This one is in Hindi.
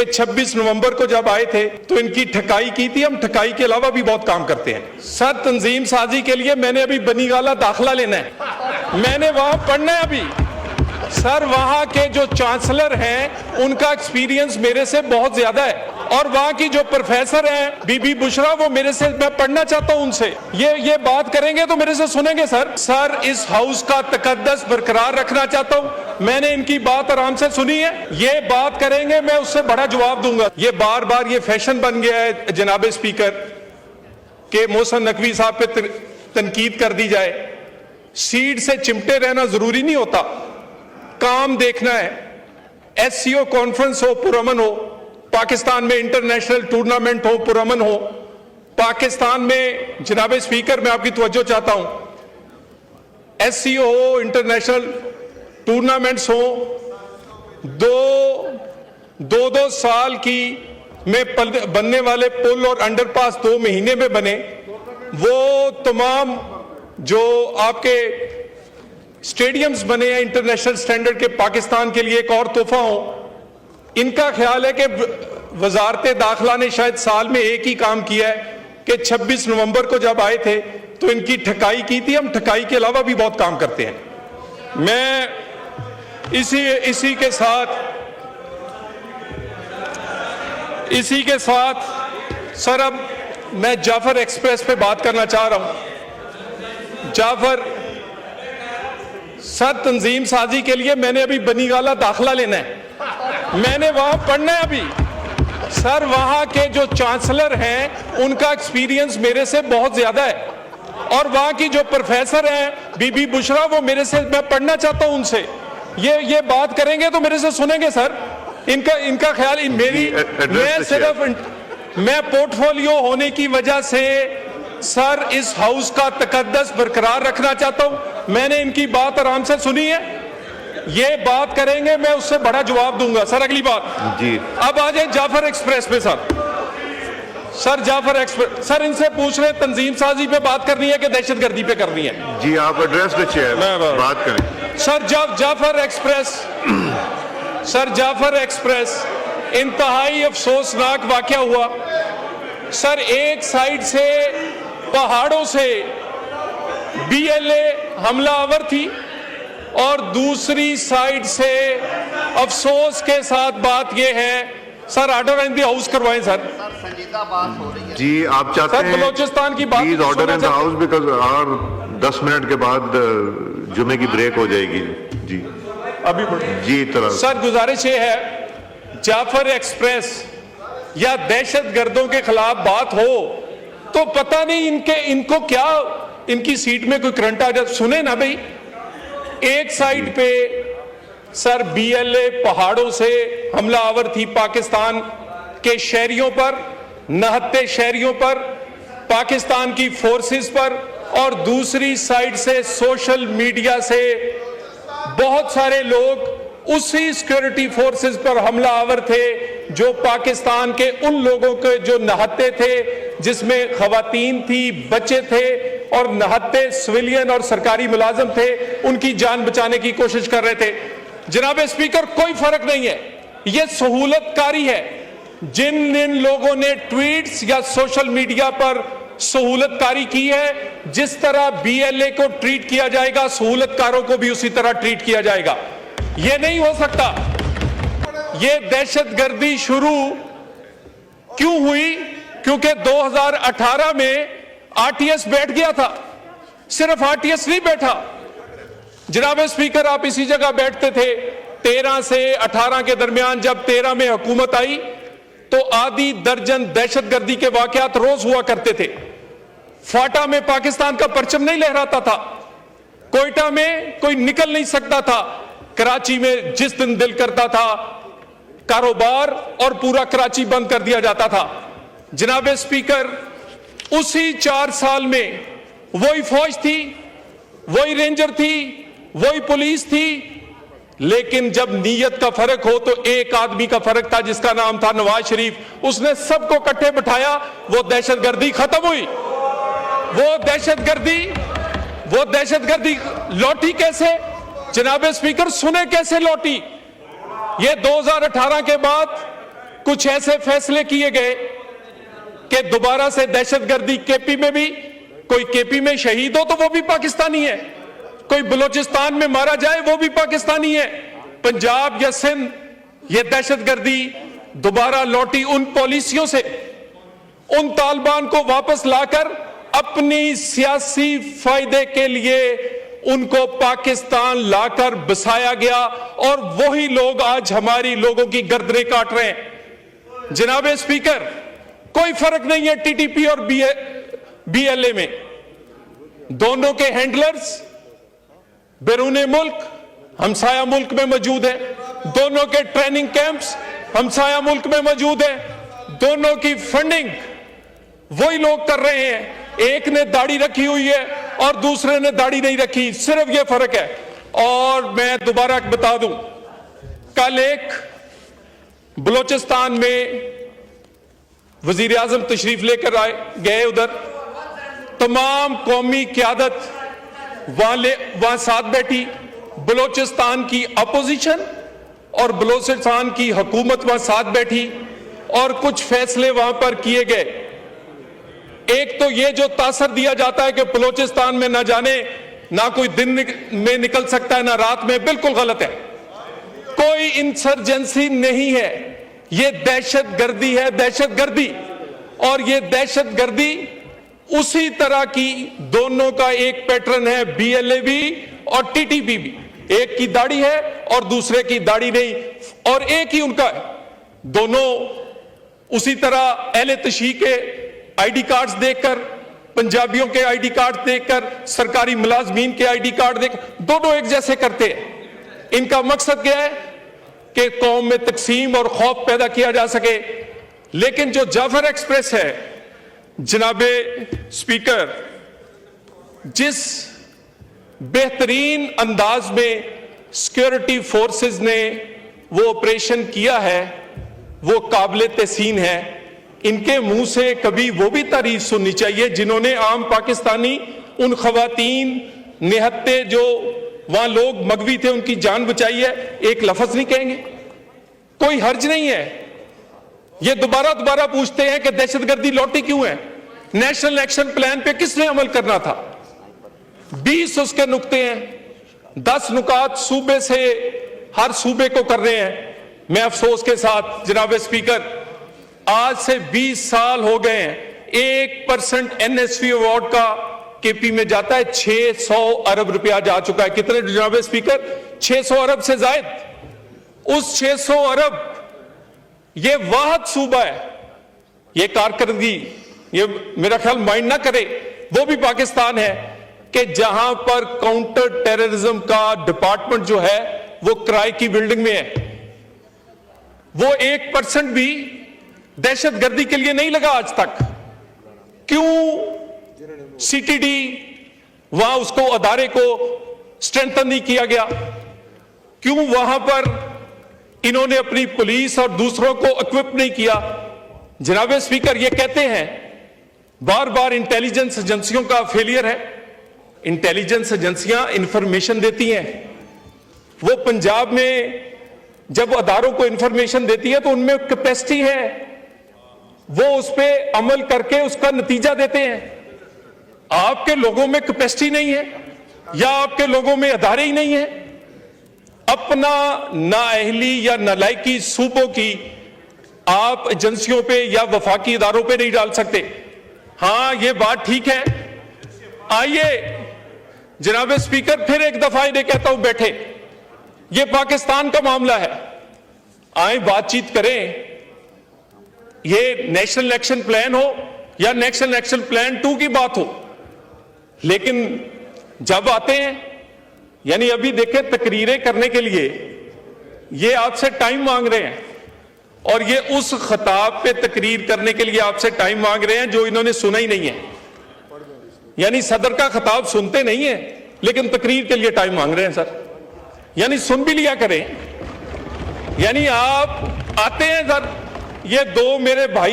कि 26 नवंबर को जब आए थे तो इनकी ठकाई की थी। हम ठकाई के अलावा भी बहुत काम करते हैं सर। तंजीम साजी के लिए मैंने अभी बनीगाला दाखिला लेना है, मैंने वहां पढ़ना है अभी सर। वहां के जो चांसलर हैं उनका एक्सपीरियंस मेरे से बहुत ज्यादा है, और वहां की जो प्रोफेसर हैं बीबी बुशरा, वो मेरे से, मैं पढ़ना चाहता हूं उनसे। ये बात करेंगे तो मेरे से सुनेंगे सर। इस हाउस का तकद्दस बरकरार रखना चाहता हूं। मैंने इनकी बात आराम से सुनी है, ये बात करेंगे मैं उससे बड़ा जवाब दूंगा। ये बार बार ये फैशन बन गया है जनाब स्पीकर के मोहसिन नकवी साहब पे तनकीद कर दी जाए। सीट से चिमटे रहना जरूरी नहीं होता, काम देखना है। एससीओ कॉन्फ्रेंस हो पुरअमन हो, पाकिस्तान में इंटरनेशनल टूर्नामेंट हो पुरअमन हो, पाकिस्तान में जनाब स्पीकर मैं आपकी तवज्जो चाहता हूं, एससीओ हो, इंटरनेशनल टूर्नामेंट्स हो, दो साल की में बनने वाले पुल और अंडरपास 2 महीने में बने। वो तमाम जो आपके स्टेडियम्स बने हैं इंटरनेशनल स्टैंडर्ड के, पाकिस्तान के लिए एक और तोहफा हो। इनका ख्याल है कि वजारत दाखिला ने शायद साल में एक ही काम किया है कि 26 नवंबर को जब आए थे तो इनकी ठकाई की थी। हम ठकाई के अलावा भी बहुत काम करते हैं। मैं इसी के साथ सर, अब मैं जाफर एक्सप्रेस पे बात करना चाह रहा हूं। जाफर सर, तंजीम साजी के लिए मैंने अभी बनीगाला दाखिला लेना है, मैंने वहां पढ़ना है अभी सर। वहां के जो चांसलर हैं उनका एक्सपीरियंस मेरे से बहुत ज्यादा है, और वहां की जो प्रोफेसर हैं बीबी बुशरा, वो मेरे से, मैं पढ़ना चाहता हूं उनसे। ये बात करेंगे तो मेरे से सुनेंगे सर। इनका ख्याल मैं पोर्टफोलियो होने की वजह से सर इस हाउस का तकद्दस बरकरार रखना चाहता हूं। मैंने इनकी बात आराम से सुनी है, ये बात करेंगे मैं उससे बड़ा जवाब दूंगा सर। अगली बात जी, अब आ जाए जाफर एक्सप्रेस पे सर। जाफर एक्सप्रेस सर, इनसे पूछ रहे तंजीम साजी पे बात करनी है कि दहशतगर्दी पे करनी है? जी, आप एड्रेस द चेयर, बात करें सर। जाफर एक्सप्रेस इंतहाई अफसोसनाक वाकया हुआ सर। एक साइड से पहाड़ों से बीएलए हमलावर थी, और दूसरी साइड से अफसोस के साथ बात यह है sir, order in the house करवाएं सर। संजीदा बात हो रही है जी, आप चाहते हैं बलोचिस्तान की बात, please order in the house, because और 10 मिनट के बाद जुमे की ब्रेक हो जाएगी जी। अभी जी तरह सर, गुजारिश ये है, जाफर एक्सप्रेस या दहशतगर्दों के खिलाफ बात हो तो पता नहीं इनको क्या, इनकी सीट में कोई करंट आ जाए। सुने ना भाई, एक साइड पे सर बीएलए पहाड़ों से हमलावर थी पाकिस्तान के शहरियों पर, नहत्ते शहरियों पर, पाकिस्तान की फोर्सेस पर, और दूसरी साइड से सोशल मीडिया से बहुत सारे लोग उसी सिक्योरिटी फोर्सेस पर हमलावर थे जो पाकिस्तान के उन लोगों के जो नहत्ते थे, जिसमें खवातीन थी, बच्चे थे, और नहत्ते सिविलियन और सरकारी मुलाजिम थे, उनकी जान बचाने की कोशिश कर रहे थे। जनाब स्पीकर, कोई फर्क नहीं है, यह सहूलतकारी है। जिन लोगों ने ट्वीट्स या सोशल मीडिया पर सहूलतकारी की है, जिस तरह बीएलए को ट्रीट किया जाएगा, सहूलतकारों को भी उसी तरह ट्रीट किया जाएगा। यह नहीं हो सकता। यह दहशतगर्दी शुरू क्यों हुई? क्योंकि 2018 में आरटीएस बैठ गया था। सिर्फ आरटीएस नहीं बैठा जनाब स्पीकर, आप इसी जगह बैठते थे 13 से 18 के दरमियान। जब 13 में हुकूमत आई तो आधी दर्जन दहशतगर्दी के वाकयात रोज हुआ करते थे। फाटा में पाकिस्तान का परचम नहीं लहराता था, कोयटा में कोई निकल नहीं सकता था, कराची में जिस दिन दिल करता था कारोबार और पूरा कराची बंद कर दिया जाता था। जनाब स्पीकर, उसी 4 साल में वही फौज थी, वही रेंजर थी, वही पुलिस थी, लेकिन जब नीयत का फर्क हो तो एक आदमी का फर्क था जिसका नाम था नवाज शरीफ। उसने सबको इकट्ठे बिठाया, वो दहशतगर्दी खत्म हुई। वो दहशतगर्दी लौटी कैसे जनाब स्पीकर? सुने कैसे लौटी? ये 2018 के बाद कुछ ऐसे फैसले किए गए कि दोबारा से दहशतगर्दी केपी में भी, कोई केपी में शहीद हो तो वो भी पाकिस्तानी है, कोई बलूचिस्तान में मारा जाए वो भी पाकिस्तानी है। पंजाब या सिंध, ये दहशतगर्दी दोबारा लौटी उन पॉलिसियों से, उन तालिबान को वापस लाकर अपनी सियासी फायदे के लिए उनको पाकिस्तान लाकर बसाया गया, और वही लोग आज हमारी लोगों की गर्दनें काट रहे हैं। जनाब स्पीकर, कोई फर्क नहीं है टीटीपी और बीएलए में, दोनों के हैंडलर्स बैरूने मुल्क हमसाया मुल्क में मौजूद है, दोनों के ट्रेनिंग कैंप्स हमसाया मुल्क में मौजूद है, दोनों की फंडिंग वही लोग कर रहे हैं। एक ने दाढ़ी रखी हुई है और दूसरे ने दाढ़ी नहीं रखी, सिर्फ यह फर्क है। और मैं दोबारा बता दूं, कल एक बलूचिस्तान में वजीर आजम तशरीफ लेकर गए, उधर तमाम कौमी क़यादत वहां साथ बैठी, बलूचिस्तान की अपोजिशन और बलूचिस्तान की हुकूमत वहां साथ बैठी, और कुछ फैसले वहां पर किए गए। एक तो यह जो तासर दिया जाता है कि बलूचिस्तान में ना जाने, ना कोई दिन में निकल सकता है ना रात में, बिल्कुल गलत है। कोई इंसर्जेंसी नहीं है, यह दहशतगर्दी है, दहशतगर्दी। और यह दहशतगर्दी उसी तरह की, दोनों का एक पैटर्न है, बीएलए भी और टीटीपी भी, एक की दाढ़ी है और दूसरे की दाढ़ी नहीं, और एक ही उनका है। दोनों उसी तरह अहले तशी के आईडी कार्ड्स देखकर, पंजाबियों के आईडी कार्ड देखकर, सरकारी मुलाजमीन के आईडी कार्ड देख, दोनों एक जैसे करते हैं। इनका मकसद क्या है कि कौम में तकसीम और खौफ पैदा किया जा सके। लेकिन जो जाफर एक्सप्रेस है, जनाबे स्पीकर, जिस बेहतरीन अंदाज में सिक्योरिटी फोर्सेस ने वो ऑपरेशन किया है, वो काबिल तहसीन है। इनके मुंह से कभी वो भी तारीफ सुननी चाहिए जिन्होंने आम पाकिस्तानी, उन खवातीन निहत्ते जो वहां लोग मगवी थे, उनकी जान बचाई है, एक लफ्ज नहीं कहेंगे। कोई हर्ज नहीं है। ये दोबारा पूछते हैं कि दहशतगर्दी लौटी क्यों है। नेशनल एक्शन प्लान पे किसने अमल करना था? 20 उसके नुक्ते हैं, 10 नुकात सूबे से हर सूबे को कर रहे हैं। मैं अफसोस के साथ जनाब स्पीकर, आज से 20 साल हो गए हैं, 1% एनएसवी अवार्ड का केपी में जाता है, 600 अरब रुपया जा चुका है। कितने जनाब स्पीकर? 600 अरब से जायद। उस 600 अरब, ये वाहद सूबा है, ये कारकर्दगी, ये मेरा ख्याल माइंड ना करे, वो भी पाकिस्तान है कि जहां पर काउंटर टेररिज्म का डिपार्टमेंट जो है वो किराए की बिल्डिंग में है। वो 1% भी दहशतगर्दी के लिए नहीं लगा आज तक। क्यों सीटीडी वहां उसको अदारे को स्ट्रेंथन नहीं किया गया? क्यों वहां पर इन्होंने अपनी पुलिस और दूसरों को इक्विप नहीं किया? जनाब स्पीकर, ये कहते हैं बार बार इंटेलिजेंस एजेंसियों का फेलियर है। इंटेलिजेंस एजेंसियां इंफॉर्मेशन देती हैं, वो पंजाब में जब अदारों को इंफॉर्मेशन देती है तो उनमें कैपेसिटी है, वो उस पर अमल करके उसका नतीजा देते हैं। आपके लोगों में कैपेसिटी नहीं है या आपके लोगों में अदारे ही नहीं है। अपना नाअहली या नालायकी सूबों की आप एजेंसियों पे या वफाकी इदारों पे नहीं डाल सकते। हां, ये बात ठीक है। आइए जनाब स्पीकर, फिर एक दफा इन्हें कहता हूं, बैठे, ये पाकिस्तान का मामला है, आए बातचीत करें। ये नेशनल एक्शन प्लान हो या नेशनल एक्शन प्लान 2 की बात हो, लेकिन जब आते हैं, यानी अभी देखें, तकरीरें करने के लिए ये आपसे टाइम मांग रहे हैं, और ये उस खिताब पे तकरीर करने के लिए आपसे टाइम मांग रहे हैं जो इन्होंने सुना ही नहीं है। यानी सदर का खिताब सुनते नहीं है, लेकिन तकरीर के लिए टाइम मांग रहे हैं। सर, यानी सुन भी लिया करें। यानी आप आते हैं सर, ये 2 मेरे भाई